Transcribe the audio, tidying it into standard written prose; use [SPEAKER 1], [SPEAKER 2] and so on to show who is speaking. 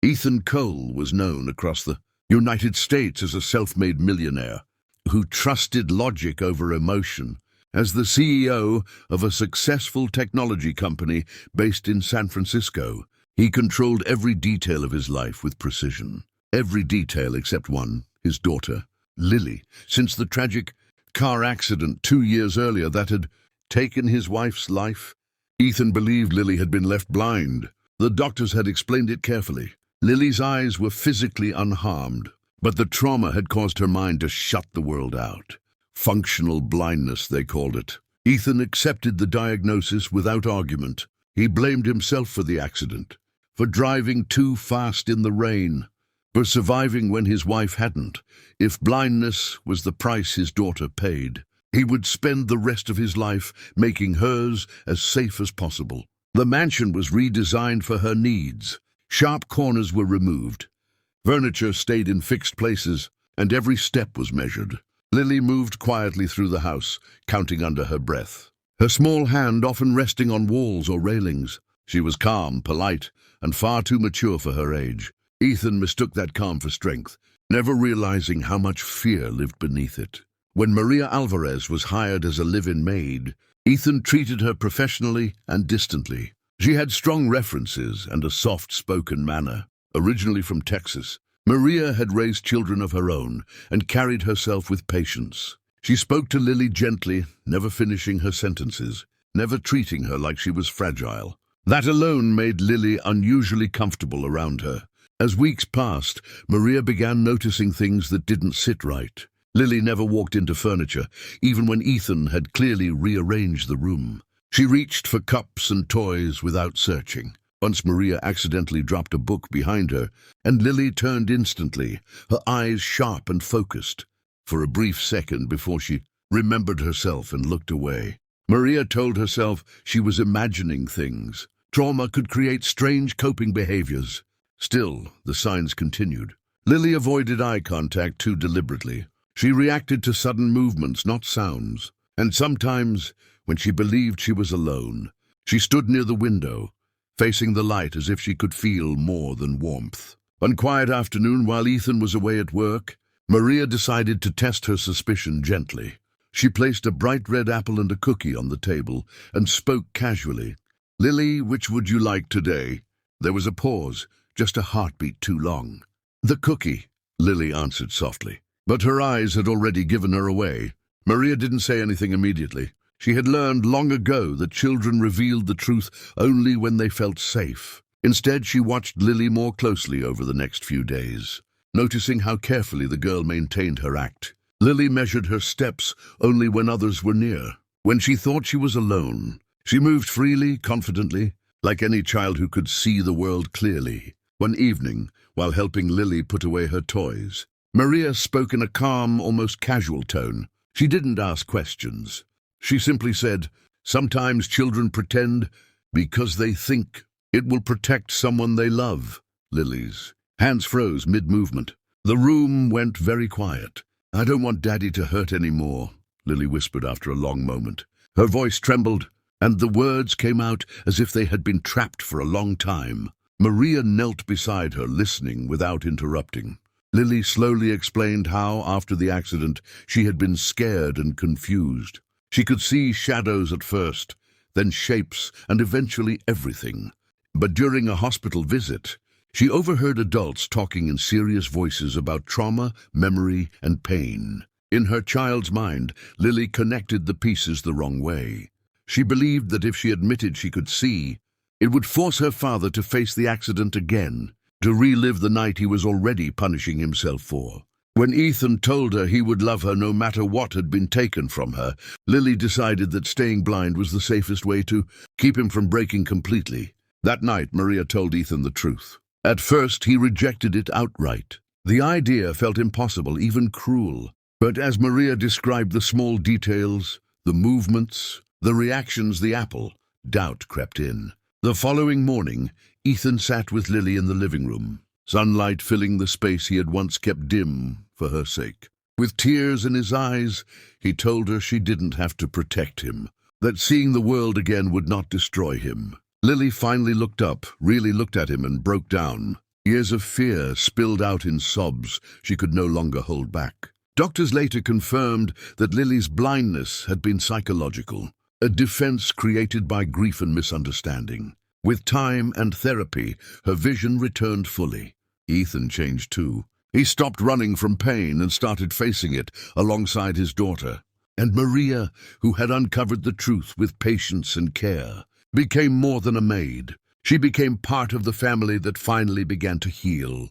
[SPEAKER 1] Ethan Cole was known across the United States as a self-made millionaire who trusted logic over emotion. As the CEO of a successful technology company based in San Francisco, he controlled every detail of his life with precision. Every detail except one, his daughter, Lily. Since the tragic car accident 2 years earlier that had taken his wife's life, Ethan believed Lily had been left blind. The doctors had explained it carefully. Lily's eyes were physically unharmed, but the trauma had caused her mind to shut the world out. Functional blindness, they called it. Ethan accepted the diagnosis without argument. He blamed himself for the accident, for driving too fast in the rain, for surviving when his wife hadn't. If blindness was the price his daughter paid, he would spend the rest of his life making hers as safe as possible. The mansion was redesigned for her needs. Sharp corners were removed. Furniture stayed in fixed places, and every step was measured. Lily moved quietly through the house, counting under her breath, her small hand often resting on walls or railings. She was calm, polite, and far too mature for her age. Ethan mistook that calm for strength, never realizing how much fear lived beneath it. When Maria Alvarez was hired as a live-in maid, Ethan treated her professionally and distantly. She had strong references and a soft-spoken manner. Originally from Texas, Maria had raised children of her own and carried herself with patience. She spoke to Lily gently, never finishing her sentences, never treating her like she was fragile. That alone made Lily unusually comfortable around her. As weeks passed, Maria began noticing things that didn't sit right. Lily never walked into furniture, even when Ethan had clearly rearranged the room. She reached for cups and toys without searching. Once Maria accidentally dropped a book behind her, and Lily turned instantly, her eyes sharp and focused, for a brief second before she remembered herself and looked away. Maria told herself she was imagining things. Trauma could create strange coping behaviors. Still, the signs continued. Lily avoided eye contact too deliberately. She reacted to sudden movements, not sounds. And sometimes, when she believed she was alone, she stood near the window, facing the light as if she could feel more than warmth. One quiet afternoon, while Ethan was away at work, Maria decided to test her suspicion gently. She placed a bright red apple and a cookie on the table and spoke casually. "Lily, which would you like today?" There was a pause, just a heartbeat too long. "The cookie," Lily answered softly. But her eyes had already given her away. Maria didn't say anything immediately. She had learned long ago that children revealed the truth only when they felt safe. Instead, she watched Lily more closely over the next few days, noticing how carefully the girl maintained her act. Lily measured her steps only when others were near. When she thought she was alone, she moved freely, confidently, like any child who could see the world clearly. One evening, while helping Lily put away her toys, Maria spoke in a calm, almost casual tone. She didn't ask questions. She simply said, "Sometimes children pretend because they think it will protect someone they love." Lily's hands froze mid-movement. The room went very quiet. "I don't want Daddy to hurt anymore," Lily whispered after a long moment. Her voice trembled, and the words came out as if they had been trapped for a long time. Maria knelt beside her, listening without interrupting. Lily slowly explained how, after the accident, she had been scared and confused. She could see shadows at first, then shapes, and eventually everything. But during a hospital visit, she overheard adults talking in serious voices about trauma, memory, and pain. In her child's mind, Lily connected the pieces the wrong way. She believed that if she admitted she could see, it would force her father to face the accident again, to relive the night he was already punishing himself for. When Ethan told her he would love her no matter what had been taken from her, Lily decided that staying blind was the safest way to keep him from breaking completely. That night, Maria told Ethan the truth. At first, he rejected it outright. The idea felt impossible, even cruel. But as Maria described the small details, the movements, the reactions, the apple, doubt crept in. The following morning, Ethan sat with Lily in the living room, sunlight filling the space he had once kept dim for her sake. With tears in his eyes, he told her she didn't have to protect him, that seeing the world again would not destroy him. Lily finally looked up, really looked at him, and broke down. Years of fear spilled out in sobs she could no longer hold back. Doctors later confirmed that Lily's blindness had been psychological, a defense created by grief and misunderstanding. With time and therapy, her vision returned fully. Ethan changed too. He stopped running from pain and started facing it alongside his daughter. And Maria, who had uncovered the truth with patience and care, became more than a maid. She became part of the family that finally began to heal.